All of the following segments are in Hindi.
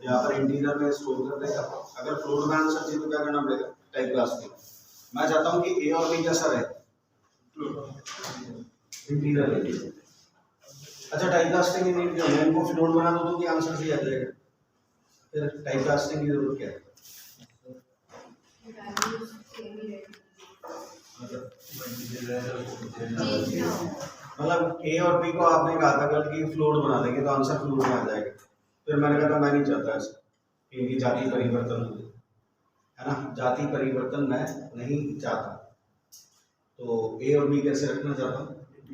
यहाँ पर इंटीजर में स्टोर कर देगा। अगर फ्लोट में आंसर चाहिए तो क्या करना पड़ेगा, टाइप कास्टिंग। मैं चाहता हूँ कि ए और बी कैसा रहे, इंटीजर रहे। अच्छा, टाइप कास्टिंग मैं इनको फ्लोट बना दूँ तो कि आंसर सही आ जाएगा, फिर टाइप कास्टिंग की जरूरत क्या है? मतलब ए और बी को आपने कहा था कल कि फ्लोट बना देंगे तो आंसर फ्लोट में आ जाएगा। फिर मैंने कहा था मैं नहीं चाहता ऐसा, क्योंकि जाति परिवर्तन हो है ना, जाति परिवर्तन मैं नहीं चाहता। तो ए और बी कैसे रखना चाहता हूँ,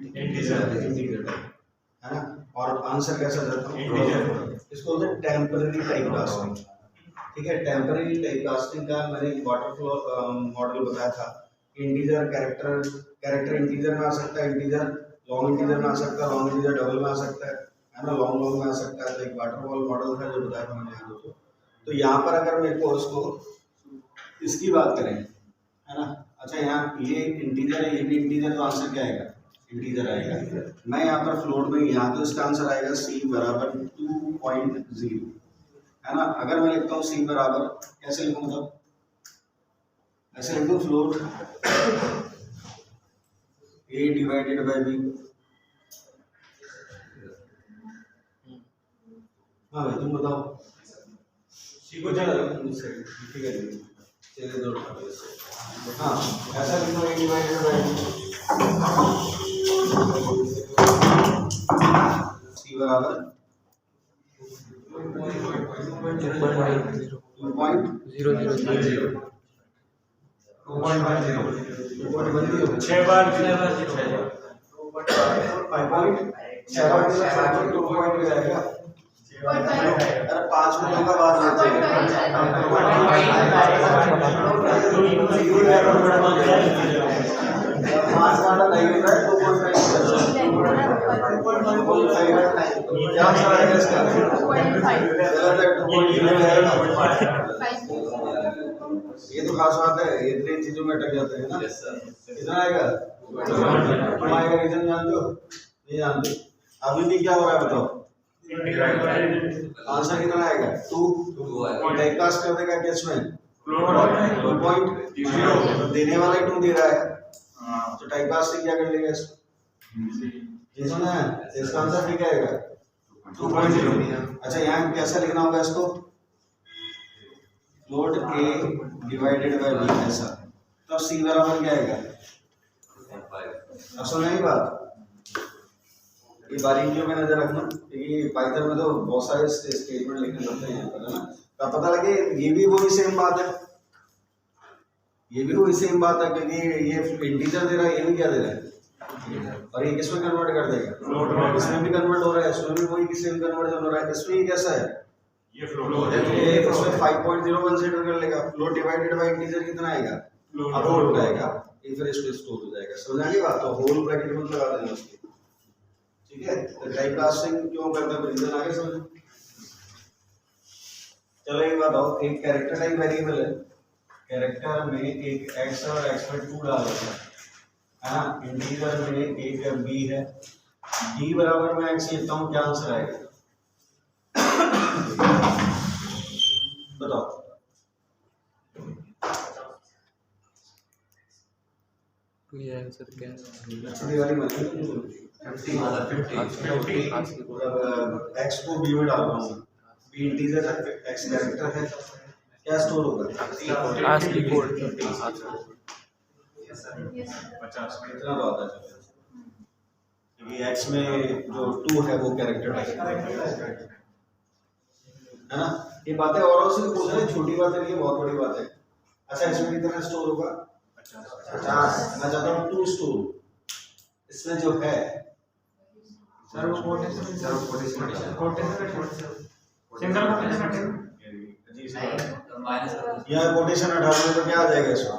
इंटीजर है ना, और आंसर कैसा चाहता हूँ, इसको बोलते हैं टेम्पररी टाइप कास्टिंग। ठीक है, टेम्पररी टाइप कास्टिंग का मैंने एक वाटरफ्लो मॉडल बताया था। इंटीजर कैरेक्टर इंटीजर में आ सकता है, इंटीजर लॉन्ग इंटीजर में आ सकता है, लॉन्ग इंटीजर डबल में आ सकता है ना, लॉन्ग में आ सकता है। तो एक वाटरफॉल मॉडल था जो बताया था मैंने आपको। तो यहाँ पर अगर मेरे को उसको इसकी बात करें है ना, अच्छा यहाँ ये इंटीजर है, ये भी इंटीजर, तो आंसर क्या आएगा, इंटीजर आएगा। मैं यहाँ पर फ्लोट में, यहाँ तो इसका आंसर आएगा c बराबर 2.0 है ना। अगर मैं लिखता हूँ c बराबर, कैसे लिखूंगा, ऐसे लिख दूँ float a divided by b। हाँ भाई तुम बताओ, c को चला मुझसे, ठीक है चलिए दो। हाँ ऐसा लिखो a divided by b, c बराबर 2.0 6 बार 5.6 जाएगा। अरे 5 मिनट का बाद ये तो खास बात है, इतनी चीजों में अटक जाते हैं ना। कितना आएगा, तुम आएगा रीजन जानते हो, नहीं जानते। अभी भी क्या हो रहा है बताओ, आंसर कितना आएगा 2 टाइप कास्ट कर देगा किस में 2.0, देने वाला ही 2 दे रहा है, तो टाइप कास्ट क्या कर लेगा इसको, ये सुना है, इसका आंसर ठीक आएगा 2.0। अच्छा यहाँ कैसा लिखना होगा इसको, float a divided by b ऐसा, तब c बराबर क्या आएगा, अब समझ आई बात। ये बारीकियों में नजर रखना, क्योंकि पाइथन में तो बहुत सारे स्टेटमेंट लिखने पड़ते हैं है ना, तो पता लगे ये भी वही सेम बात है, ये भी वही सेम बात है, क्योंकि ये इंटीजर दे रहा है, ये भी क्या दे रहा है, और ये किसमें कन्वर्ट कर देगा, इसमें भी कन्वर्ट हो रहा है, इसमें भी वही सेम कन्वर्जन हो रहा है। इसमें ये कैसा है, ये फ्लोट है, ये इसमें 5.0 कंसीडर कर लेगा, फ्लोट डिवाइडेड बाय इंटीजर कितना आएगा, अब फ्लोट आएगा, ये फिर इसको स्टोर हो जाएगा। समझ आ गई बात, तो होल ब्रैकेट में लगा देना उसके, ठीक है। तो टाइप कास्टिंग क्यों करते हैं, रीजन आगे समझ। चलो एक बात बताओ, एक कैरेक्टर टाइप वेरिएबल है, कैरेक्टर में एक x और x में 2 डाल देते हैं ना, इंटीजर में एक b है, b बराबर मैं x लिखता हूँ, क्या आंसर आएगा बताओ, ये आंसर क्या है, छोटी वाली मत x को b में डाल रहा हूँ, b इंटीजर है, x कैरेक्टर है, क्या स्टोर होगा, आस्की कोड 50 कितना तो आता है, क्योंकि x में जो 2 है वो कैरेक्टर है ना। ये बातें औरों से पूछ रहे, छोटी बात है, ये बहुत बड़ी बात है। अच्छा इसमें कितना स्टोर होगा, 50। मैं चाहता हूँ 2 स्टोर, इसमें जो है सिंगल यहाँ कोटेशन हटा दें तो क्या आ जाएगा इसमें,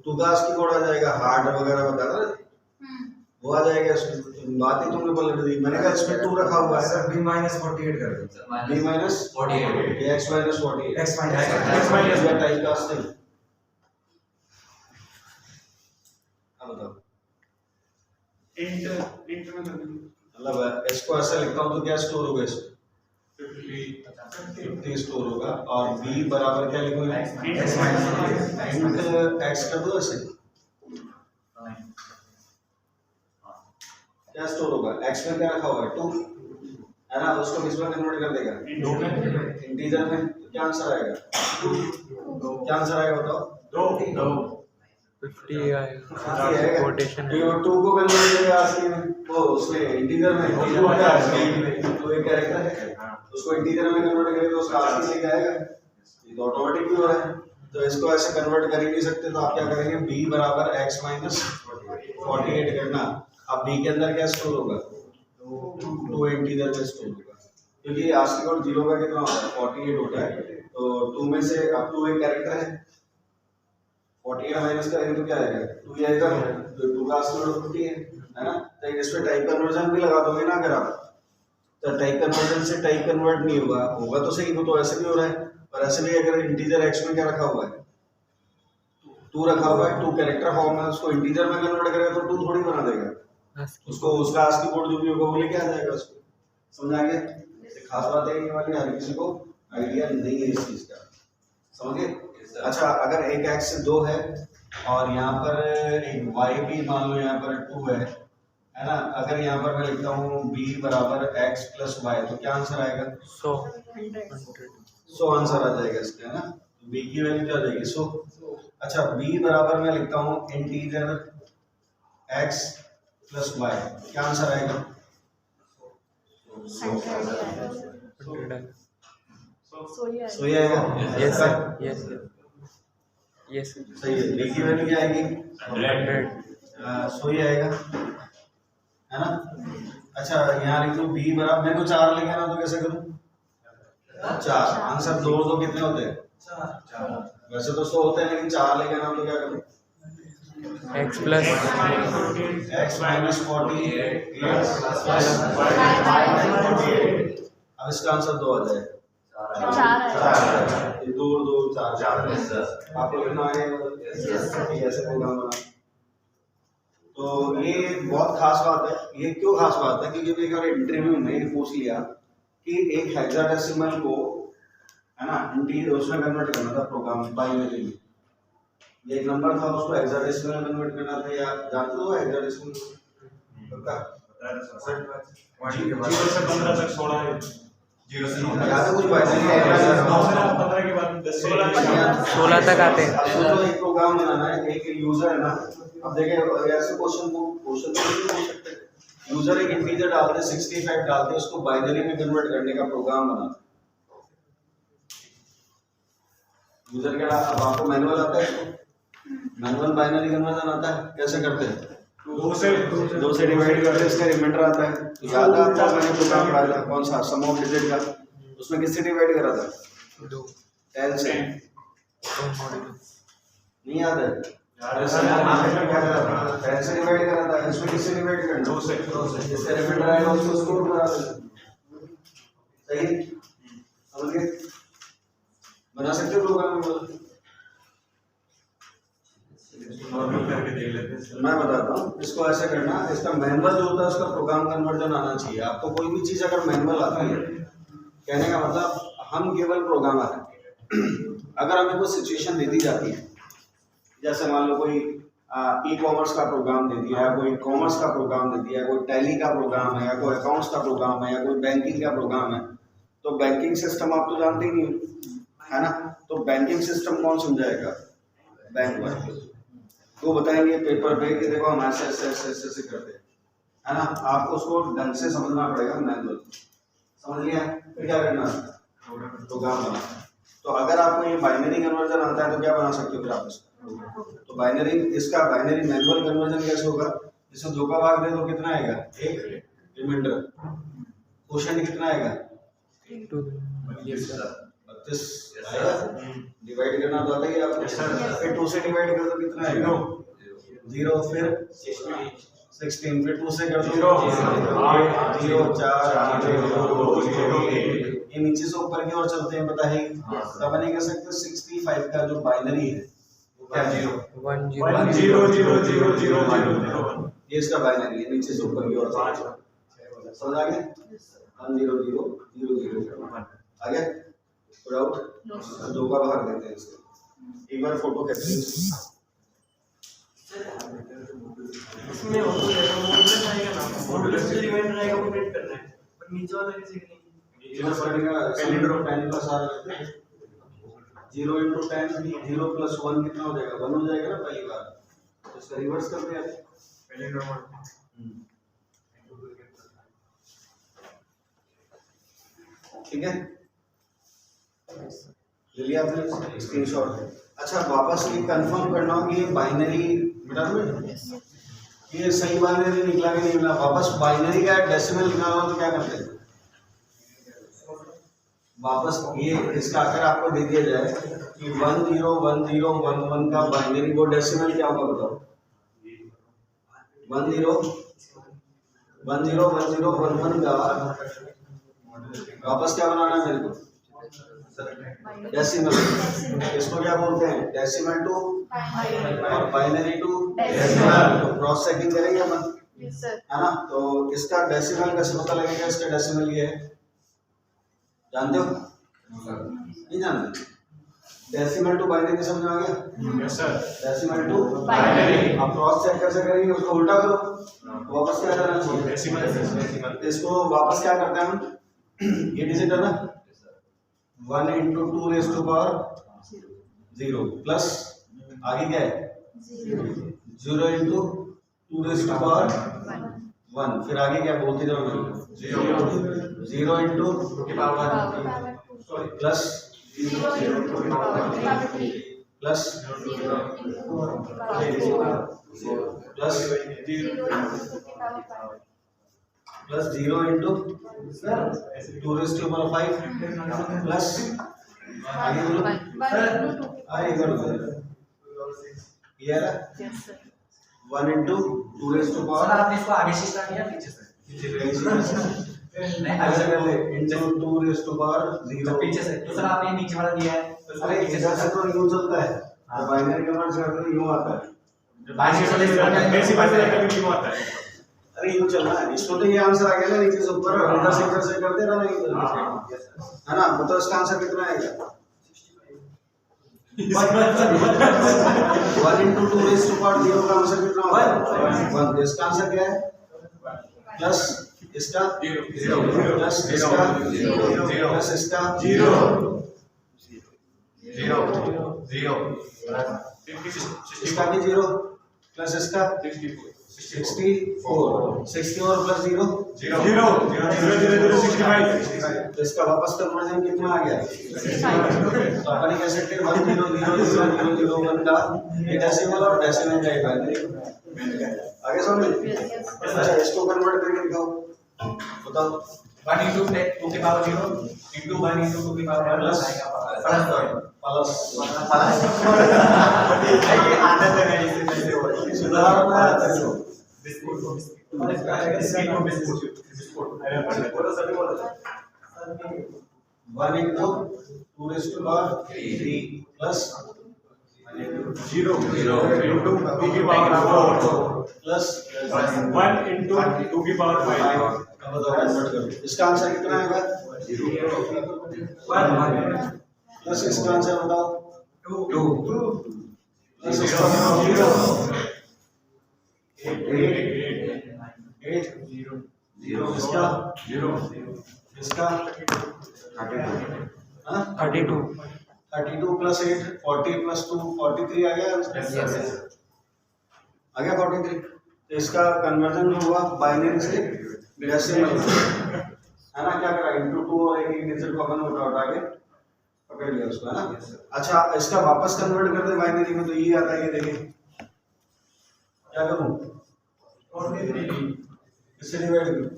टू कास्ट की कोड आ जाएगा, हार्ड वगैरह बता रहा वो आ जाएगा इसमें। बात ही तुमने पलट दी, मैंने कहा इसमें 2 रखा हुआ है सर, b-48 कर दो सर, b-48 ये x-48 x-48 या टाइप कास्टिंग। अब बताओ इंट में मतलब इसको ऐसा लिखता हूं तो क्या स्टोर होगा इसमें, 50 स्टोर होगा और b बराबर क्या लिखूंगा x कर दो ऐसे क्या स्टोर होगा x में क्या रखा हुआ है 2 है ना उसको किस में कन्वर्ट कर देगा इंटीजर में तो क्या आंसर आएगा क्या आंसर आएगा बताओ 50 आएगा कोटेशन ये 2 को कन्वर्ट करेगा आस्की में वो उसमें इंटीजर में तो एक कैरेक्टर है उसको इंटीजर में कन्वर्ट करेंगे तो उसका आस्की से क्या आएगा ये तो ऑटोमेटिक भी हो रहा है तो इसको ऐसे कन्वर्ट कर ही नहीं सकते तो आप क्या करेंगे b बराबर x माइनस 48 करना अब b के अंदर क्या स्टोर होगा 2 इंटीजर में स्टोर होगा क्योंकि आस्की कोड 0 का कितना होता है 48 होता है तो 2 में से अब 2 एक कैरेक्टर है 48 माइनस करेंगे तो क्या आएगा 2 ही आएगा तो 2 का आस्की कोड 50 है ना तो इसमें टाइप कन्वर्जन भी लगा दोगे ना अगर आप तो टाइप कन्वर्जन से टाइप कन्वर्ट नहीं होगा तो सही वो तो ऐसे भी हो रहा है पर ऐसे भी अगर इंटीजर x में क्या रखा हुआ है 2 रखा हुआ है 2 कैरेक्टर फॉर्म में उसको इंटीजर में कन्वर्ट करेगा तो 2 थोड़ी बना देगा उसको उसका आस्की कोड जो भी होगा वो लेके आ जाएगा उसको समझ आ गया खास बात है ये वाली हर किसी को आइडिया नहीं है इस चीज का समझे अच्छा अगर एक x से 2 है और यहाँ पर एक y भी मान लो यहाँ पर 2 है ना अगर यहाँ पर मैं लिखता हूँ b बराबर x प्लस y तो क्या आंसर आएगा 100 आंसर आ जाएगा इसका है ना b की वैल्यू क्या आ जाएगी 100 अच्छा b बराबर मैं लिखता हूँ इंटीजर x प्लस y क्या आंसर आएगा 100 सो ये आएगा यस सर यस सही है b की वैल्यू क्या आएगी 100 सो ये आएगा है ना अच्छा यहाँ लिख दो b बराबर मेरे को 4 लिखा ना तो कैसे करूँ 4 आंसर 2 तो कितने होते हैं 4 वैसे तो 100 होते हैं लेकिन 4 लेके ना तो क्या करूँ x प्लस x माइनस 48 अब इसका आंसर 2 आ जाएगा 2 2 4 आप लोग कितना आए ऐसे प्रोग्राम बना तो ये बहुत खास बात है ये क्यों खास बात है क्योंकि एक बार इंटरव्यू में पूछ लिया कि एक हेक्साडेसिमल को है ना इंटीजर उसमें कन्वर्ट करना था प्रोग्राम बाइनरी में ये एक नंबर था उसको हेक्साडेसिमल में कन्वर्ट करना था या जानते हो हेक्साडेसिमल पक्का 0 से 15 तक 16 है 0 से 9 याद है कुछ बाइनरी है 15 के बाद 16 तक आते हैं तो एक प्रोग्राम बनाना है एक यूजर है ना अब देखिए ऐसे क्वेश्चन तो नहीं पूछ सकते यूजर एक इंटीजर डालते 65 डालते उसको बाइनरी में कन्वर्ट करने का प्रोग्राम बनाते यूजर क्या अब आपको मैनुअल आता है मैनुअल बाइनरी कन्वर्जन आता है कैसे करते हैं 2 से डिवाइड करते इसका रिमाइंडर आता है याद आता है मैंने प्रोग्राम पढ़ाया था कौन सा सम ऑफ डिजिट का उसमें किससे डिवाइड करा था 10 से नहीं याद है ऐसे डिवाइड करा था इसमें किससे डिवाइड करना 2 से जिसका रिमाइंडर आएगा उसको स्कोर बना देना सही समझ गए बना सकते हो प्रोग्राम नॉर्मल करके देख लेते हैं मैं बताता हूँ इसको ऐसे करना इसका मैनुअल जो होता है उसका प्रोग्राम कन्वर्जन आना चाहिए आपको कोई भी चीज अगर मैनुअल आती है कहने का मतलब हम केवल प्रोग्रामर हैं अगर हमें कोई सिचुएशन दे दी जाती है जैसे मान लो कोई ई कॉमर्स का प्रोग्राम दे दिया है कोई कॉमर्स का प्रोग्राम दे दिया है कोई टैली का प्रोग्राम है या कोई अकाउंट्स का प्रोग्राम है या कोई बैंकिंग का प्रोग्राम है तो बैंकिंग सिस्टम आप तो जानते ही नहीं है ना तो बैंकिंग सिस्टम कौन समझाएगा बैंक वाले वो बताएंगे पेपर पे कि देखो हम ऐसे ऐसे ऐसे ऐसे ऐसे करते हैं है ना आपको उसको ढंग से समझना पड़ेगा मैनुअल समझ लिया फिर क्या करना प्रोग्राम बनाना तो अगर आपको ये बाइनरी कन्वर्जन आता है तो क्या बना सकते हो फिर आप इसका तो बाइनरी इसका बाइनरी मैनुअल कन्वर्जन कैसे होगा इसमें 2 का भाग दे तो कितना आएगा एक रिमाइंडर क्वेश्चन कितना आएगा 32 आएगा डिवाइड करना तो आता ही है आपको फिर 2 से डिवाइड कर दो कितना आएगा 0 फिर 16 फिर 2 से कर दो 0 4 ये नीचे से ऊपर की ओर चलते हैं पता है तब नहीं कर सकते 65 का जो बाइनरी है क्या 0 ये इसका बाइनरी है नीचे से ऊपर की ओर समझ आ गया 1 0 0 0 0 आ गया पुट आउट दो का भाग देते हैं इसको एक बार फोटो खींच लीजिए इसमें ऑटो रहेगा मॉडुलस आएगा ना मॉडुलस जो इवेंट रहेगा वो प्रिंट करना है पर नीचे वाला किसी के नहीं इधर पड़ेगा calendar of 10 plus r 0 into 10 0 plus 1 कितना हो जाएगा 1 हो जाएगा ना पहली बार तो इसका रिवर्स करते हैं कैलेंडर में ठीक है ले लिया आपने स्क्रीनशॉट अच्छा वापस ये कंफर्म करना हो कि ये बाइनरी बेटा ये सही बाइनरी निकला कि नहीं निकला वापस बाइनरी का डेसिमल निकालना हो तो क्या करते हैं वापस ये इसका अगर आपको दे दिया जाए कि 101011 का बाइनरी वो डेसिमल क्या होगा बताओ 10101011 का वापस क्या बनाना है मेरे को डेसिमल इसको क्या बोलते हैं डेसिमल टू और बाइनरी टू डेसिमल तो क्रॉस चेकिंग करेंगे अपन है ना तो इसका डेसिमल कैसे पता लगेगा इसका डेसिमल ये है जानते हो नहीं जानते डेसिमल टू बाइनरी समझ में आ गया yes sir decimal to binary अब क्रॉस चेक कैसे करेंगे उसको उल्टा करो वापस क्या करना चाहिए डेसिमल इसको वापस क्या करते हैं हम ये डिजिट है ना 1 into 2 raised to power 0 plus आगे क्या है 0 into 2 raised to power 1 फिर आगे क्या बोलते जाओ 0 into 2 की power 1 plus plus plus 0 into 2 raised to power 5 plus आगे बोलो आगे करो ये है 1 into 2 raised to power आपने इसको आगे से स्टार्ट किया पीछे से ऐसे कर ले into 2 raised to power 0 पीछे से तो सर आपने नीचे वाला दिया है अरे इधर से तो यूं चलता है तो बाइनरी कन्वर्ट करते तो यूं आता है बाइनरी से डेसिमल से क्यों आता है अरे यूं चलना है इसको तो ये आंसर आ गया ना नीचे से ऊपर इधर से करते रहना है ना तो इसका आंसर कितना आएगा 1 into 2 raised to power 0 का आंसर कितना होगा 1 इसका आंसर क्या है प्लस इसका 0 प्लस इसका 0 प्लस इसका 0 इसका भी 0 प्लस इसका 64 प्लस 0 तो इसका वापस कन्वर्जन कितना आ गया तो अपन कह सकते हैं 100001 का ये डेसिमल और डेसिमल का बाइनरी आगे समझ अच्छा इसको कन्वर्ट करके दिखाओ बताओ 1 into 2 की पावर 0 into 1 into 2 की पावर प्लस प्लस ये आदत है इससे सुधारना है बिस्कुट अरे बोलो सभी बोलो 1 into 2 raised to power 3 plus 0 into 2 की पावर 4 plus 1 into 2 की पावर 5 अब बताओ कन्वर्ट करो इसका आंसर कितना आएगा 1 प्लस इसका आंसर बताओ 2 प्लस इसका 0 8 0 इसका 0 इसका 32 32 प्लस 8 40 प्लस 2 43 आ गया आ गया 43 तो इसका कन्वर्जन हुआ बाइनरी से डेसिमल है ना क्या करा इनटू 2 और एक डिजिट को अपन उठा के पकड़ लिया उसको है ना अच्छा इसका वापस कन्वर्ट कर दे बाइनरी में तो ये आता है ये देखिए क्या करूं 43 इससे डिवाइड करो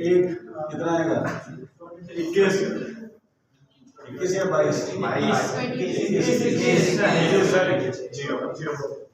1 कितना आएगा 21 या 22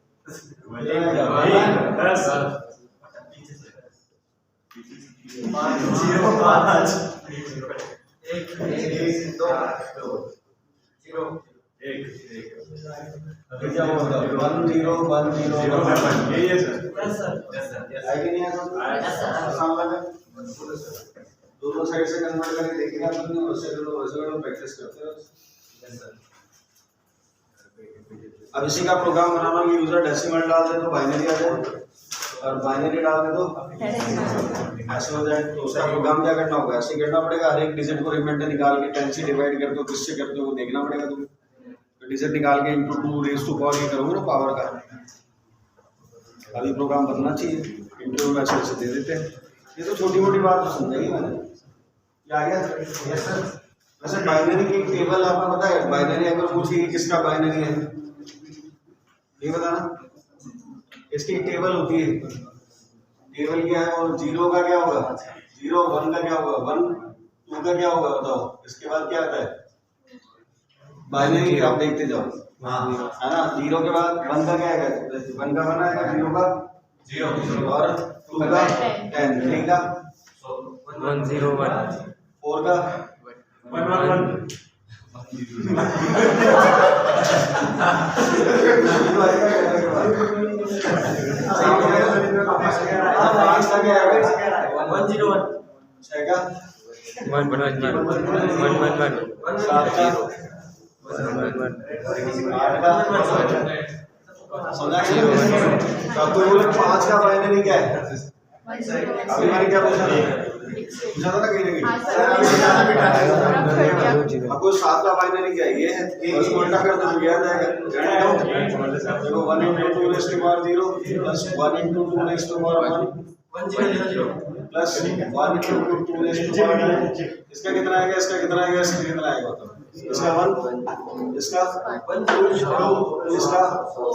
10 10 दोनों साइड से कन्वर्ट करके देखेगा अपन ने, उससे लोग प्रैक्टिस करते हैं। अब इसी का प्रोग्राम बनाना कि यूजर डेसिमल डाल दे तो बाइनरी आ जाए और बाइनरी डाल दे तो ऐसे हो जाए। तो उसका प्रोग्राम क्या करना होगा, ऐसे करना पड़ेगा, हर एक डिजिट को रिमाइंडर निकाल के 10 से डिवाइड करते हो, किससे करते हो वो देखना पड़ेगा तुम्हें। तो डिजिट निकाल के इनटू 2 रेज़ टू पावर ये करोगे ना पावर का। अभी प्रोग्राम बनना चाहिए, इंटरव्यू में ऐसे दे देते हैं। ये तो छोटी मोटी बात तो समझाई मैंने, क्या आ गया? Yes sir. वैसे बाइनरी की टेबल आपको पता है, बाइनरी अगर पूछिए किसका बाइनरी है ये बताना। इसकी टेबल होती है, टेबल क्या है वो, 0 का क्या होगा 0, 1 का क्या होगा 1, 2 का क्या होगा बताओ। इसके बाद क्या आता है बाइनरी, आप देखते जाओ है ना। 0 के बाद 1 का क्या आएगा, 1 का 1 आएगा, 0 का 0 और 2 का 10, 3 का 101, 4 का 111, आपको बोले 5 का बाइनरी क्या है? अभी मैंने क्या पूछा था ना कहीं ना कहीं आपको 7 का बाइनरी क्या है, ये है। एक उसको उल्टा कर दो तो आ जाएगा। देखो 1 × 2 raised to power 0 plus 1 × 2 raised to power 1 plus 1 × 2 raised to power 9। इसका कितना आएगा, इसका कितना आएगा, इसका कितना आएगा बताओ। इसका 1, इसका 1 2 इसका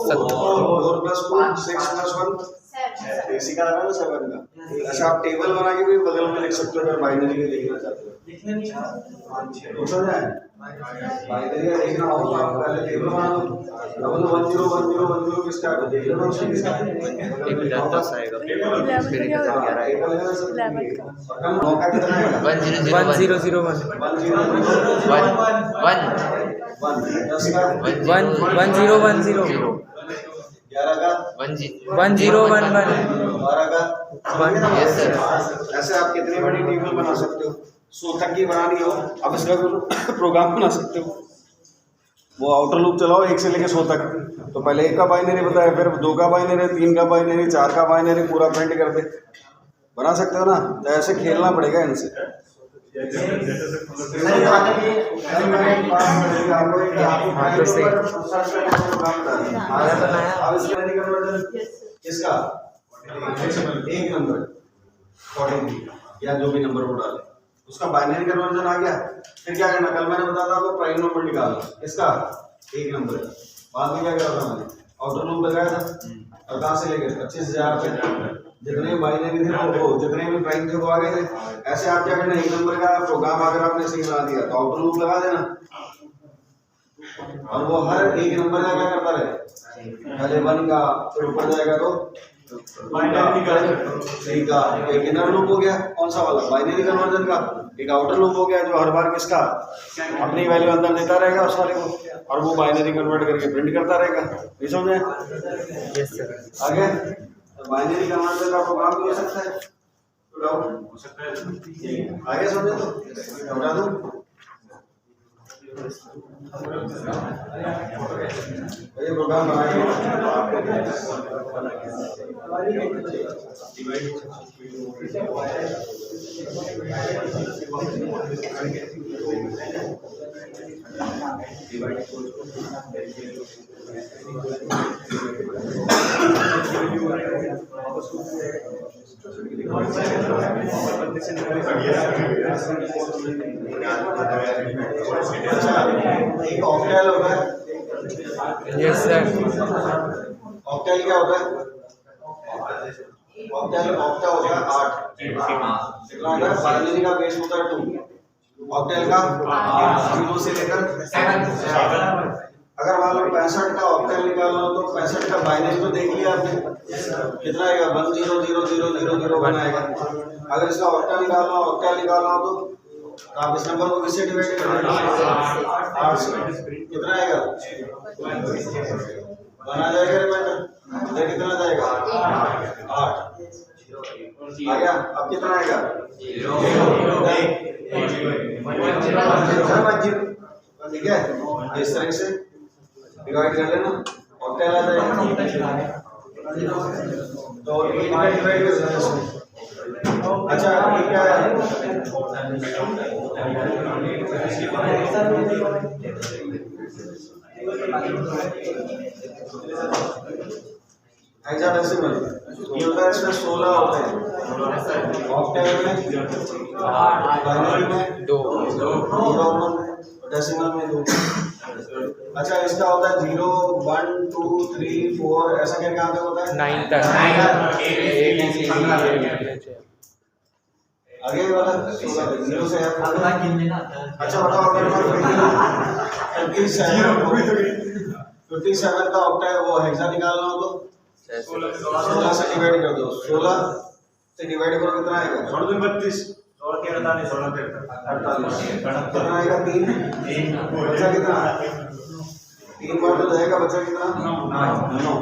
4 प्लस 2 6 प्लस 1 इसी का आ रहा है ना 7 का। अच्छा आप टेबल बना के भी बगल में लिख सकते हो अगर बाइनरी के देखना चाहते हो। तो समझ आए, बाइनरी का देखना हो तो आप पहले टेबल बना लो। अब 1 0 1 0 1 0 किसका है देख लो, उसका किसका है। एक 10 आएगा, फिर 11 आएगा, 9 का कितना आएगा 1001, 1010, 11 का 1011, 12 का 1। Yes sir. ऐसे आप कितनी बड़ी टेबल बना सकते हो, 100 तक की बनानी हो अब इसका प्रोग्राम बना सकते हो। वो आउटर लूप चलाओ 1 से लेके 100 तक, तो पहले 1 का बाइनरी बताया, फिर 2 का बाइनरी, 3 का बाइनरी, 4 का बाइनरी, पूरा प्रिंट कर दे, बना सकते हो ना। तो ऐसे खेलना पड़ेगा इनसे। किसका 1 नंबर 43 या जो भी नंबर वो डाले उसका बाइनरी कन्वर्जन आ गया। फिर क्या करना, कल मैंने बताया था आपको प्राइम नंबर निकालना, इसका 1 नंबर है। बाद में क्या करा था मैंने, आउटर लूप लगाया था और कहाँ से लेकर 25,000 पे जितने बाइनरी थे वो जितने भी प्राइम थे वो आ गए थे। ऐसे आप क्या करना, 1 नंबर का प्रोग्राम अगर आपने सही बना दिया तो आउटर लूप लगा देना और वो हर 1 नंबर का क्या करता रहे, पहले 1 का फिर ऊपर जाएगा तो बाइनरी का एक इनर लूप हो गया, कौन सा वाला बाइनरी कन्वर्जन का। एक आउटर लूप हो गया जो हर बार किसका अपनी वैल्यू अंदर देता रहेगा उस वाले को, और वो बाइनरी कन्वर्ट करके प्रिंट करता रहेगा। ये समझे? Yes sir. आगे बाइनरी कन्वर्जन का प्रोग्राम भी हो सकता है, तो डाउट हो सकता है। आगे समझे तो बता दूं। ये प्रोग्राम एक ऑक्टेल होगा। Yes sir. ऑक्टेल क्या होता है, ऑक्टेल ऑक्टा हो गया 8, कितना होगा बाइनरी का बेस होता है 2, ऑक्टेल का 0 से लेकर 7। अगर मान लो 65 का ऑक्टेल निकालना हो तो 65 का बाइनरी तो देख लिया आपने, कितना आएगा 100000 आएगा। अगर इसका ऑक्टा निकालना हो, ऑक्टेल निकालना हो तो आप इस नंबर को किससे डिवाइड करेंगे 8 से, कितना आएगा 1 आ जाएगा रिमाइंडर, इधर कितना जाएगा 8। आ गया। अब कितना आएगा? 0 ठीक है, इस तरह से डिवाइड कर लेना ऑक्टेल आ जाएगा। तो 8 का डिवाइड कर देना। अच्छा ये क्या है? हेक्साडेसिमल ये होता है, इसमें 16 होते हैं। ऑक्टेल में 8, बाइनरी में 2, डेसिमल में 2। अच्छा इसका होता है 0 1 2 3 4 ऐसा क्या कहाँ तक होता है? 9 तक। आगे वाला 0 से है। अच्छा बताओ अगर मैं 57 का ऑक्टा है वो हेक्सा निकालना हो तो 16 से डिवाइड कर दो। 16 से डिवाइड करो कितना आएगा? 32 और 13 48 कितना आएगा? 3 बचा कितना? 3 बार तो जाएगा, बचा कितना? 9।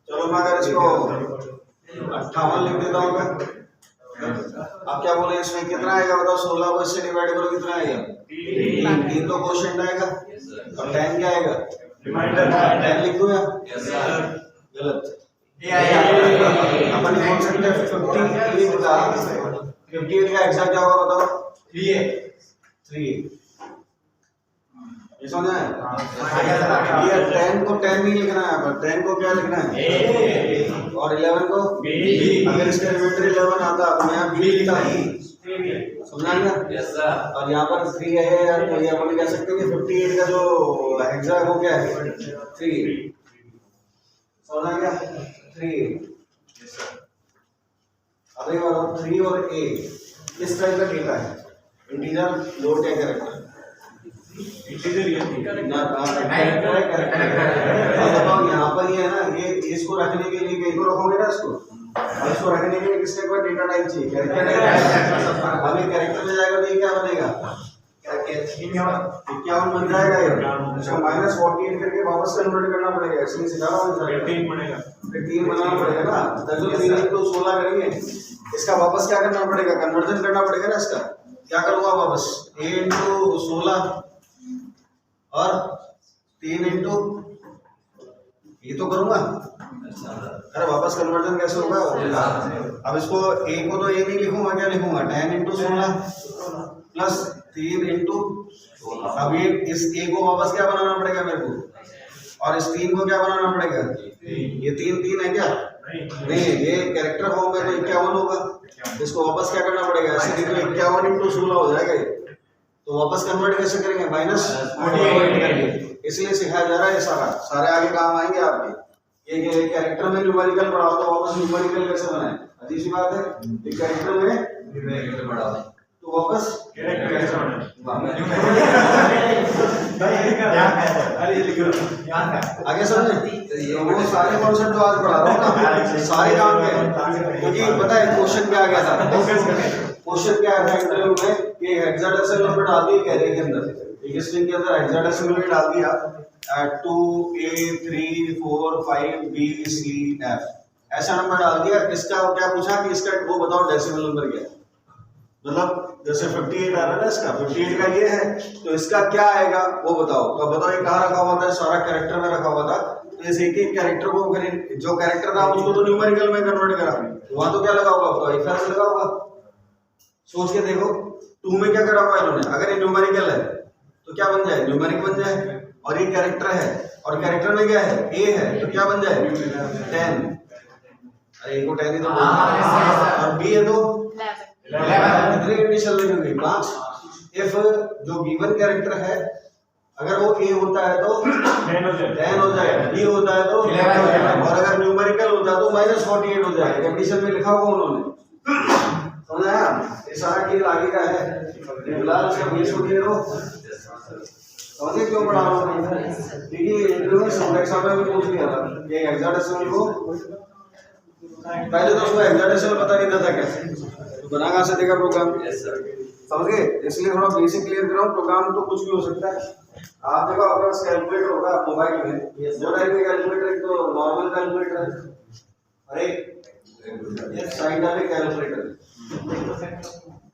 चलो मैं अगर इसको 58 लिख देता हूँ क्या? अब क्या बोले इसमें कितना आएगा बताओ? 16 को इससे डिवाइड करो कितना आएगा? 3 तो क्वोशिएंट आएगा। और 10 क्या आएगा? रिमाइंडर 10 लिख दूं या? गलत। अपन बोल सकते हैं 58 का एग्जैक्ट क्या होगा बताओ? 3 ये समझ आया? ये 10 को 10 नहीं लिखना है, पर 10 को क्या लिखना है? और 11 को B। अगर इसका रिमाइंडर 11 आता तो मैं यहाँ B लिखता हूँ, समझा गया? और यहाँ पर 3 है तो ये अपन कह सकते हैं कि 58 का जो हेक्सा है वो क्या है? 3। समझा गया? 3। अब ये बताओ 3 और A किस टाइप का डेटा है? इंटीजर, लोड या कैरेक्टर? इंटीजर ये ना कैरेक्टर है, कैरेक्टर। अब बताओ यहाँ पर ये है ना, ये इसको रखने के लिए कहीं को रखोगे ना इसको, और इसको रखने के लिए किस टाइप का डेटा टाइप चाहिए? Character type. अब ये कैरेक्टर में जाएगा तो ये क्या बनेगा? 51 बन जाएगा ये। इसको -48 करके वापस कन्वर्ट करना पड़ेगा, इसलिए सिखा रहा हूँ। 3 बनेगा, फिर 3 बनाना पड़ेगा ना, तो 3 × 16 करेंगे। इसका वापस क्या करना पड़ेगा? कन्वर्जन करना पड़ेगा ना इसका। क्या करूँगा वापस? A × 16 और 3 × ये तो करूँगा। अरे वापस कन्वर्जन कैसे होगा? अब इसको A को तो A नहीं लिखूंगा, क्या लिखूंगा? 10 × 16 प्लस 3 × अब ये इस A को वापस क्या बनाना पड़ेगा मेरे को? और इस 3 को क्या बनाना पड़ेगा? ये 3 है क्या? नहीं, ये कैरेक्टर फॉर्म में तो 51 होगा। इसको वापस क्या करना पड़ेगा? ऐसे नहीं तो 51 × 16 हो जाएगा ये। तो वापस कन्वर्ट कैसे करेंगे? -48 करेंगे। इसलिए सिखाया जा रहा है ये सारे आगे काम आएंगे आपके। ये कैरेक्टर में न्यूमेरिकल पढ़ाओ तो वापस न्यूमेरिकल कैसे बनाए? अजीब सी बात है। ये कैरेक्टर में न्यूमेरिकल पढ़ाओ तो वापस कैरेक्टर कैसे बनाए? आगे समझे? वो सारे कॉन्सेप्ट जो आज पढ़ा रहा हूँ ना, सारे काम के, क्योंकि पता है क्वेश्चन क्या आ गया था? क्वेश्चन क्या है इंटरव्यू में कि हेक्साडेसिमल में डाल दिया कैरी के अंदर, एक स्ट्रिंग के अंदर हेक्साडेसिमल में डाल दिया 2 A 3 4 5 B C F ऐसा नंबर डाल दिया। इसका क्या पूछा कि इसका वो बताओ डेसिमल नंबर क्या है? मतलब जैसे 58 आ रहा है ना, इसका 58 का ये है तो इसका क्या आएगा वो बताओ। तो बताओ ये कहाँ रखा हुआ था? सारा कैरेक्टर में रखा हुआ था। तो इस एक एक कैरेक्टर को जो कैरेक्टर था उसको तो न्यूमेरिकल में कन्वर्ट करा, वहां तो क्या लगा होगा? बताओ एक फैक्स लगा होगा। सोच के देखो 2 में क्या करा हुआ है इन्होंने? अगर ये न्यूमेरिकल है तो क्या बन जाए? न्यूमेरिक बन जाए। और ये कैरेक्टर है और कैरेक्टर में क्या है? A है तो क्या बन जाए? 10। अरे A को 10 ही तो और B है तो 11। कितने कंडीशन लगेंगे? 5। इफ जो गिवन कैरेक्टर है अगर वो A होता है तो 10 हो जाएगा, B होता है तो 11, और अगर न्यूमेरिकल होता है तो -48 हो जाएगा। कंडीशन में लिखा हुआ उन्होंने, समझ आया? ये सारा खेल आगे का है। फिलहाल इसका बेस होती है समझे क्यों पढ़ा रहा हूँ? देखिए इंटरव्यू में सिंटैक्स में भी पूछ लिया था कि हेक्साडेसिमल को पहले तो उसको हेक्साडेसिमल पता नहीं था कैसे, तो बना कहाँ से देगा प्रोग्राम? समझ गए? इसलिए थोड़ा बेसिक क्लियर कर रहा हूँ। प्रोग्राम तो कुछ भी हो सकता है। आप देखो आपके पास कैलकुलेटर होगा मोबाइल में, दो टाइप के कैलकुलेटर, एक तो नॉर्मल कैलकुलेटर है और एक ये साइंटिफिक कैलकुलेटर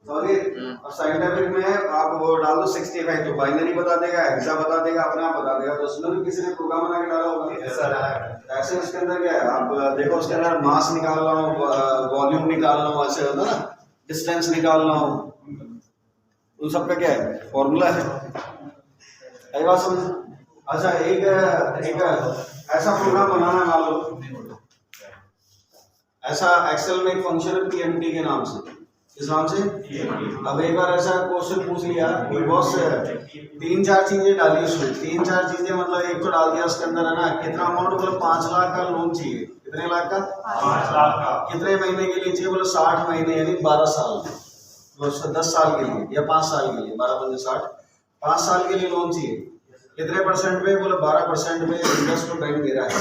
सॉरी। अब साइंटिफिक में आप वो डाल दो 65 तो बाइनरी बता देगा, हेक्सा बता देगा, अपने आप बता देगा। तो उसमें भी किसी ने प्रोग्राम बना के डाला होगा। ऐसे उसके अंदर क्या है, आप देखो उसके अंदर मास निकालना हो, वॉल्यूम निकालना हो, ऐसे होता ना, डिस्टेंस निकालना हो, उन सब का क्या है फॉर्मूला है। आई बात समझ। अच्छा एक ऐसा प्रोग्राम बनाना है, मान लो ऐसा एक्सेल में एक फंक्शन है पीएमटी के नाम से, इस नाम से। अब एक बार ऐसा क्वेश्चन पूछ लिया कि बॉस 3-4 चीजें डाली उसमें, 3-4 चीजें मतलब एक तो डाल दिया उसके अंदर है ना, कितना अमाउंट, मतलब 5 लाख का लोन चाहिए। कितने लाख का? 5 लाख का। कितने महीने के लिए चाहिए? बोले 60 महीने यानी 12 साल, मतलब 10 साल के लिए या 5 साल के लिए, 12×5 = 60, 5 साल के लिए लोन चाहिए। कितने परसेंट पे? बोले 12% पे इंटरेस्ट को बैंक दे रहा है।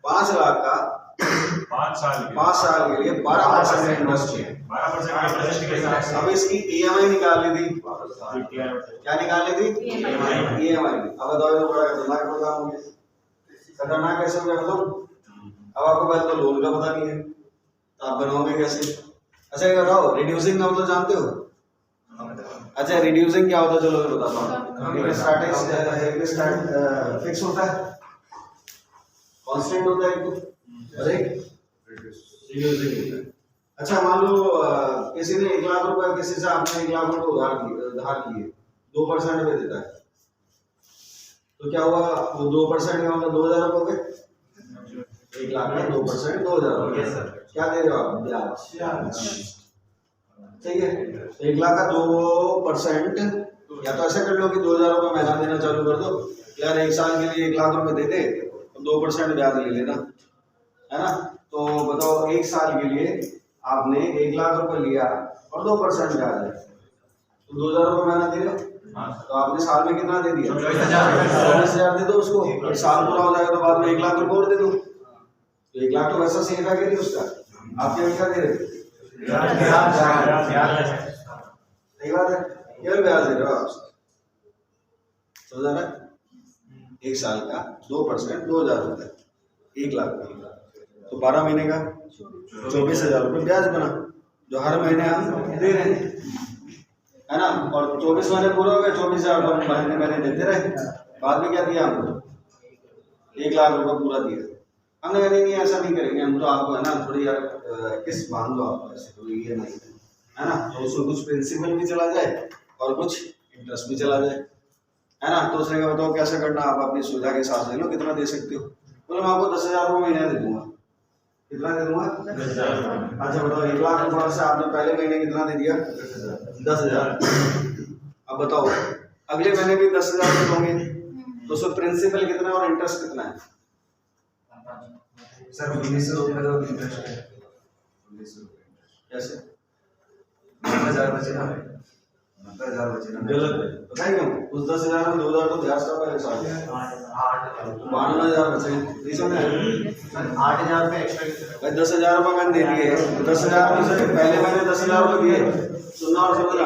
5 लाख का 5 साल के लिए 12% इंटरेस्ट चाहिए। 12% इंटरेस्ट के साथ अब इसकी EMI निकालनी थी। क्या निकालनी थी? EMI। अब बताओ तो बड़ा खतरनाक प्रोग्राम हो गया। खतरनाक कैसे हो गया मतलब? अब आपको पहले तो लोन का पता नहीं है, तो आप बनाओगे कैसे? अच्छा ये बताओ, रिड्यूसिंग का मतलब जानते हो? अच्छा रिड्यूसिंग क्या होता है, चलो मैं बताता हूँ। एक स्टार्ट फिक्स होता है, कांस्टेंट होता है एक, और एक रिड्यूसिंग होता है। अच्छा मान लो किसी ने 1 लाख रुपए, किसी से आपने 1 लाख रुपए उधार किए, 2% पे देता है, तो क्या हुआ? वो 2% का मतलब 2000 रुपए हो गए। 1 लाख में 2% 2000 रुपए। क्या दे रहे हो आप? ब्याज। ठीक है, 1 लाख का 2%, या तो ऐसा कर लो कि 2000 रुपए महीना देना चालू कर दो, यार 1 साल के लिए 1 लाख रुपए दे दे, 2% ब्याज ले लेना, है ना। तो बताओ 1 साल के लिए आपने 1 लाख रुपए लिया और 2% ब्याज है, तो 2000 रुपए महीना दे रहे, तो आपने साल में कितना दे दिया? 24,000 दे दो उसको। फिर साल पूरा हो जाएगा तो बाद में 1 लाख रुपए और दे दो, तो 1 लाख तो वैसा सेफ है कि नहीं उसका? आप क्या दे रहे? सही बात है, केवल ब्याज दे रहे हो आप, समझा ना? 1 साल का 2% 2000 रुपए, 1 लाख का, तो 12 महीने का 24,000 रुपए ब्याज बना, जो हर महीने हम दे रहे हैं, है ना। और 24 महीने पूरे हो गए, 24,000 रुपए महीने देते रहे। बाद में क्या दिया हमको? 1 लाख रुपए पूरा दिया। हमने कहा नहीं ऐसा नहीं करेंगे हम, तो आपको है ना थोड़ी यार किस्त बांध दो आप ऐसे, तो ये नहीं है ना, तो उसमें कुछ प्रिंसिपल भी चला जाए और कुछ इंटरेस्ट भी चला जाए, है ना। तो उसने कहा बताओ कैसे करना, आप अपनी सुविधा के हिसाब से ले लो, कितना दे सकते हो? बोले मैं आपको 10,000 रुपये महीना दे दूंगा। कितना दे दूंगा? 10,000। अच्छा बताओ 1 लाख रुपए से आपने पहले महीने कितना दे दिया? 10,000। अब बताओ अगले महीने भी 10,000 रुपये होंगे, तो उसमें प्रिंसिपल कितना और इंटरेस्ट कितना है? सर 1900 रुपये का इंटरेस्ट है। 1900 रुपये कैसे? 90,000 बचे ना, 90,000 बचे ना। गलत है, पता है क्यों? उस 10,000 में 2,000 तो ब्याज था पहले साल में, 92,000 बचे। नहीं समझ सर 8,000 रुपये एक्स्ट्रा। भाई 10,000 रुपये मैंने दे दिए, 10,000 में से पहले मैंने 10,000 रुपये दिए, सुनना और समझना।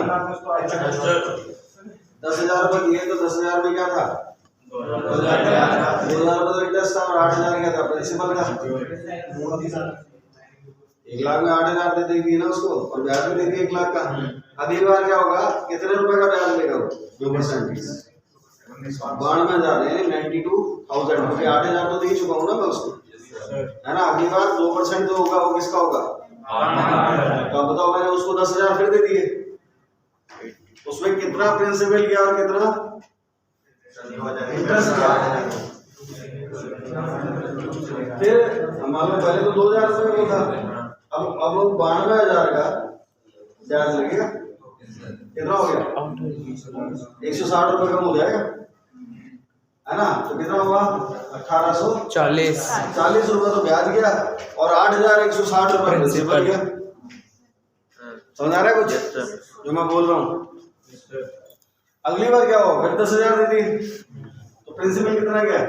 10,000 रुपये दिए तो 10,000 में क्या था? 2,000 रुपये तो इंटरेस्ट था और 8,000 क्या था? प्रिंसिपल का। 1 लाख में 8,000 दे देगी ना उसको, और ब्याज भी दे दिए 1 लाख का। अगली बार क्या होगा? कितने रुपए का ब्याज लेगा वो? 2%। 92,000 है 92,000, क्योंकि 8,000 तो दे चुका हूँ ना मैं उसको, है ना। अगली बार 2% जो होगा वो किसका होगा? तो बताओ मैंने उसको 10,000 फिर दे दिए, उसमें कितना प्रिंसिपल किया और कितना इंटरेस्ट किया? फिर मान लो पहले तो 2,000 रुपये वो था, अब 92,000 का ब्याज लगेगा। कितना हो गया? 160 रुपये कम हो जाएगा, है ना। तो कितना हुआ? 1,840 रुपये तो ब्याज गया और 8,160 रुपये प्रिंसिपल गया। समझ आ रहा है कुछ जो मैं बोल रहा हूँ? अगली बार क्या हुआ? फिर 10,000 दे दी, तो प्रिंसिपल कितना गया?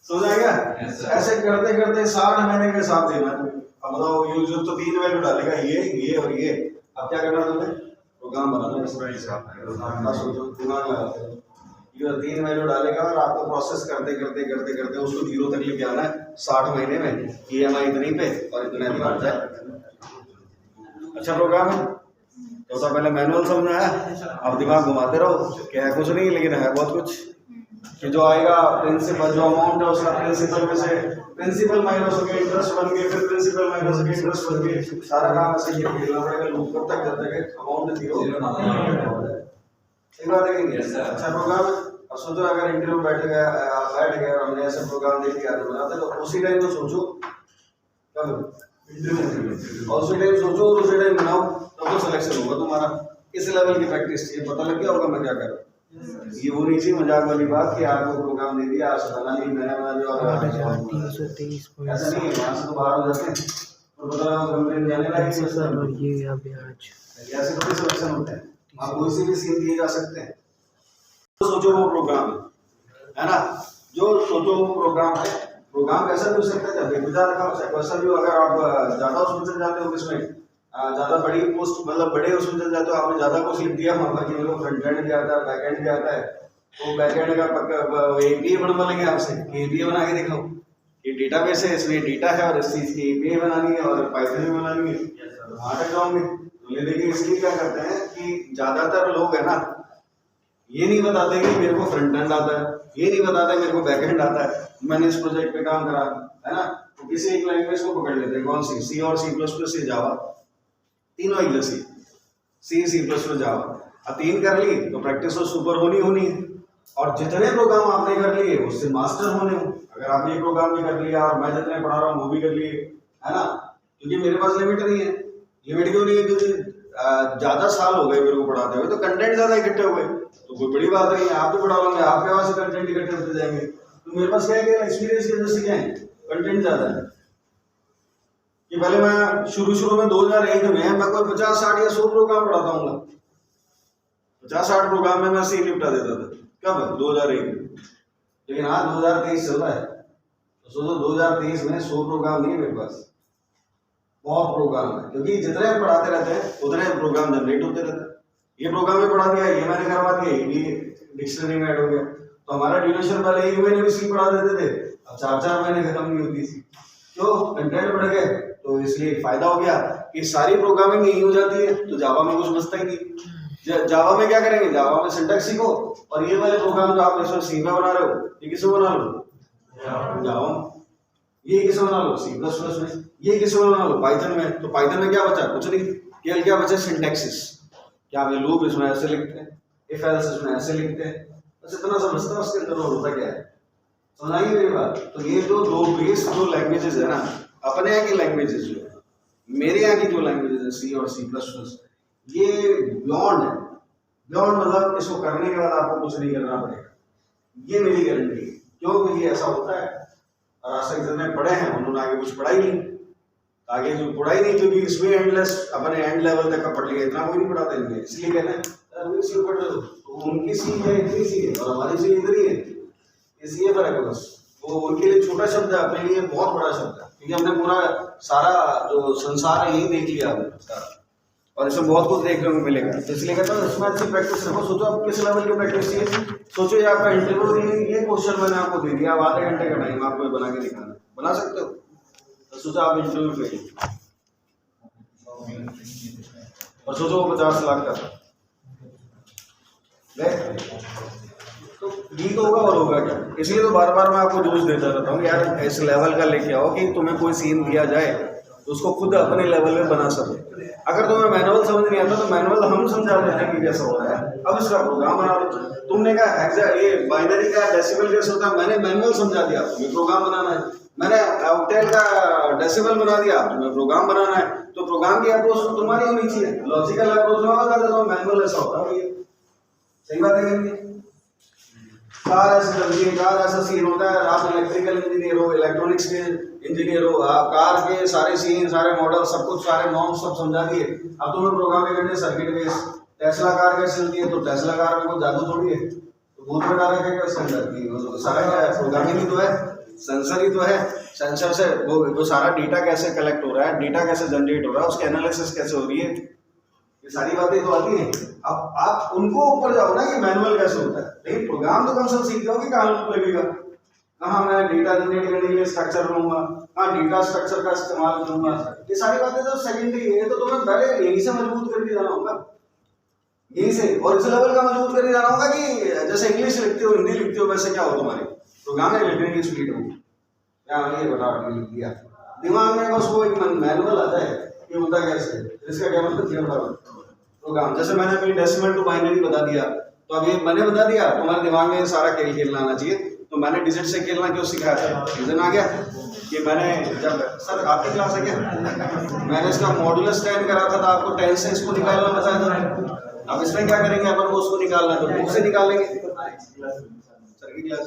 समझ आएगा? ऐसे करते करते 60 महीने के हिसाब देना। अब बताओ यूजर तो 3 वैल्यू डालेगा, ये और ये। अब क्या करना तुम्हें? प्रोग्राम बनाना है, सोचो दिमाग लगाते हैं। ये 3 वैल्यू डालेगा और आपको प्रोसेस करते करते करते करते उसको 0 तक लेके आना है 60 महीने में, EMI इतनी पे और इतने दिन आ जाए। अच्छा प्रोग्राम है। तो पहले मैनुअल समझना है, अब दिमाग घुमाते रहो, क्या है कुछ नहीं लेकिन है बहुत कुछ। कि जो आएगा प्रिंसिपल, जो अमाउंट है उसका प्रिंसिपल में से प्रिंसिपल माइनस हो गया इंटरेस्ट बन गया, फिर प्रिंसिपल माइनस हो गया इंटरेस्ट बन गया, सारा काम ऐसे ही खेलना पड़ेगा लूप कब तक जब तक अमाउंट 0 सही बात है कि नहीं? अच्छा प्रोग्राम है। अब सोचो अगर इंटरव्यू बैठ गया और हमने ऐसे प्रोग्राम देख लिया बनाते तो उसी टाइम तो सोचो कब इंटरव्यू और उसी टाइम सोचो और उसी टाइम बनाओ तब तो सिलेक्शन होगा तुम्हारा। इस लेवल की प्रैक्टिस चाहिए, पता लग गया होगा मैं क्या कर रहा हूँ। ये वो नहीं चाहिए मजाक वाली बात कि आपको प्रोग्राम दे दिया आज बना नहीं मैंने बना दिया और ऐसा नहीं है, वहाँ से तो बाहर हो जाते हैं और पता लगा कंप्लेन जाने लगे। ऐसे थोड़ी सिलेक्शन होते हैं, आप कोई से भी सीन दिए जा सकते हैं। तो सोचो वो प्रोग्राम है ना, जो सोचो वो प्रोग्राम है। प्रोग्राम कैसा भी हो सकता है, जब बेटा रखा हो सकता है भी। अगर आप ज़्यादा उसमें चल जाते हो किसमें ज़्यादा बड़ी पोस्ट मतलब बड़े उसमें चल जाते हो, आपने ज़्यादा कुछ लिख दिया वहाँ पर कि मेरे को फ्रंट एंड भी आता है बैक एंड भी आता है, तो बैक एंड का पक्का API बनवा लेंगे आपसे कि API बना के दिखाओ। ये डेटाबेस है इसलिए डेटा है और इस चीज़ की API बनानी है और पाइथन भी बनानी है, वहाँ तक जाओगे। तो ये देखिए इसलिए क्या करते हैं कि ज़्यादातर लोग है ना ये नहीं बताते कि मेरे को फ्रंट एंड आता है, ये नहीं बताते मेरे को बैक एंड आता है, मैंने इस प्रोजेक्ट पे काम करा है ना। तो किसी एक लैंग्वेज को पकड़ लेते हैं, कौन सी, C और C++ या जावा, तीनों एक जैसी, C++ जावा। अब 3 कर ली तो प्रैक्टिस तो सुपर होनी है और जितने प्रोग्राम आपने कर लिए उससे मास्टर होने हो। अगर आपने एक प्रोग्राम भी कर लिया और मैं जितने पढ़ा रहा हूँ वो भी कर लिए है ना, क्योंकि मेरे पास लिमिट नहीं है। लिमिट क्यों नहीं है? क्योंकि ज़्यादा साल हो गए मेरे को पढ़ाते हुए, तो कंटेंट ज़्यादा इकट्ठे हो गए, तो कोई बड़ी बात नहीं है। आप भी पढ़ा लोगे, आपके पास से कंटेंट इकट्ठे होते जाएंगे। तो मेरे पास क्या है, एक्सपीरियंस की वजह से क्या है, कंटेंट ज़्यादा है। कि पहले मैं शुरू में 2001 में मैं कोई 50, 60 या 100 प्रोग्राम पढ़ाता हूँ। 50, 60 प्रोग्राम में मैं C निपटा देता था। कब? 2001। लेकिन आज 2023 चल रहा है, तो सोचो 2023 में 100 प्रोग्राम नहीं है मेरे पास, बहुत प्रोग्राम है। क्योंकि जितने हम पढ़ाते रहते हैं उतने प्रोग्राम जनरेट होते रहते हैं। ये प्रोग्राम में पढ़ा दिया, ये मैंने करवा दिया, ये डिक्शनरी में ऐड हो गया। तो हमारा ड्यूरेशन पहले 1 महीने में C पढ़ा देते थे, अब 4-4 महीने खत्म नहीं होती थी। तो कंटेंट बढ़ गए, तो इसलिए फायदा हो गया कि सारी प्रोग्रामिंग यही हो जाती है, तो जावा में कुछ बचता ही नहीं। जावा में क्या करेंगे, जावा में सिंटैक्स सीखो और ये वाले प्रोग्राम जो आप इसमें C में बना रहे हो ये किसमें बना लो, जावा में। ये किसमें बना लो, C++ में। ये किसमें बना लो, पाइथन में। तो पाइथन में क्या बचा, कुछ नहीं, केवल क्या बचा, सिंटैक्सिस। क्या वे लूप इसमें ऐसे लिखते हैं, इफ एल्स इसमें ऐसे लिखते हैं, बस इतना समझता है। उसके अंदर होता क्या है, सुनाइए मेरी बात। तो ये जो 2 बेस जो लैंग्वेजेस है ना, अपने यहाँ की लैंग्वेजेस जो है, मेरे यहाँ की जो लैंग्वेजेस है C और C++, ये बियॉन्ड है। बियॉन्ड मतलब इसको करने के बाद आपको कुछ नहीं करना पड़ेगा, ये मेरी गारंटी है। क्यों? क्योंकि ऐसा होता है और आज तक जितने पढ़े हैं उन्होंने आगे कुछ पढ़ाई नहीं, आगे जो पढ़ाई नहीं, क्योंकि इसमें एंडलेस अपने एंड लेवल तक का पढ़ लिया, इतना कोई नहीं पढ़ाता इनमें। इसलिए कहते हैं सी पढ़ लो, तो उनकी सी है इतनी सी है और हमारी सी इतनी है, इसलिए फर्क है बस। वो उनके लिए छोटा शब्द है, अपने लिए बहुत बड़ा शब्द है, क्योंकि हमने पूरा सारा जो संसार है यही देख लिया हमने और इसमें बहुत कुछ देखने को मिलेगा। तो इसलिए कहता हूँ इसमें अच्छी प्रैक्टिस रखो। सोचो आप किस लेवल की प्रैक्टिस चाहिए। सोचो ये आपका इंटरव्यू, ये क्वेश्चन मैंने आपको दे दिया, अब आधे घंटे का टाइम आपको बना के दिखाना, बना सकते हो। तो सोचो आप इंटरव्यू पे और सोचो वो 50 लाख का, तो ये तो होगा और होगा क्या। इसलिए तो बार बार मैं आपको जूस देता रहता हूँ यार, इस लेवल का लेके आओ कि तुम्हें कोई सीन दिया जाए तो उसको खुद अपने लेवल में बना सके। अगर तुम्हें मैनुअल समझ नहीं आता तो मैनुअल हम समझा देते हैं कि कैसा हो रहा है, अब इसका प्रोग्राम बना लो। तुमने कहा ये बाइनरी का डेसिमल कैसे होता है, मैंने मैनुअल समझा दिया, तुम्हें प्रोग्राम बनाना है। मैंने ऑक्टेल का डेसिमल बना दिया, तुम्हें प्रोग्राम बनाना है। तो प्रोग्राम की अप्रोच तो तुम्हारी होनी चाहिए, लॉजिकल अप्रोच में बता देता हूँ, मैनुअल ऐसा होता है। सही बात है कि कार ऐसे चलती है, कार ऐसा सीन होता है। आप इलेक्ट्रिकल इंजीनियर हो, इलेक्ट्रॉनिक्स के इंजीनियर हो, आप कार के सारे सीन, सारे मॉडल, सब कुछ, सारे नॉर्म्स सब समझा दिए। अब तुम्हें प्रोग्रामिंग करनी है सर्किट बेस। टेस्ला कार कैसे चलती है, तो टेस्ला कार में कोई जादू थोड़ी है, तो भूत में डाला क्या सेंसर की, सारा क्या है, प्रोग्रामिंग ही तो है, सेंसर ही तो है। सेंसर से वो सारा डेटा कैसे कलेक्ट हो रहा है, डेटा कैसे जनरेट हो रहा है, उसकी एनालिसिस कैसे हो रही है, ये सारी बातें तो आती हैं। अब आप उनको ऊपर जाओ ना कि मैनुअल कैसे होता है, लेकिन प्रोग्राम तो कम से कम सीख जाओ कि कहाँ लूप लगेगा, कहाँ मैं डेटा जनरेट करने के लिए स्ट्रक्चर लूंगा, कहाँ डेटा स्ट्रक्चर का इस्तेमाल करूंगा। ये सारी बातें तो सेकेंडरी है, तो तुम्हें पहले यहीं से मजबूत करके जाना होगा, यहीं से। और इस लेवल का मजबूत करके जाना होगा कि जैसे इंग्लिश लिखते हो, हिंदी लिखते हो, वैसे क्या हो तुम्हारे प्रोग्राम में लिखने की स्पीड हो, क्या ये बता लिख दिया दिमाग में, बस वो एक मैनुअल आता है ये होता कैसे, इसका क्या मतलब क्या प्रोग्राम। जैसे मैंने अपनी डेसिमल टू बाइनरी बता दिया, तो अब ये मैंने बता दिया, तुम्हारे दिमाग में सारा खेल खेलना आना चाहिए। तो मैंने डिजिट से खेलना क्यों सिखाया था, रीजन आ गया कि मैंने जब सर आपकी क्लास है क्या, मैंने इसका मॉडुलस 10 करा था, आपको 10 से इसको निकालना बताया था। अब इसमें क्या करेंगे अपन को, उसको निकालना तो बुक से निकालेंगे, सर की क्लास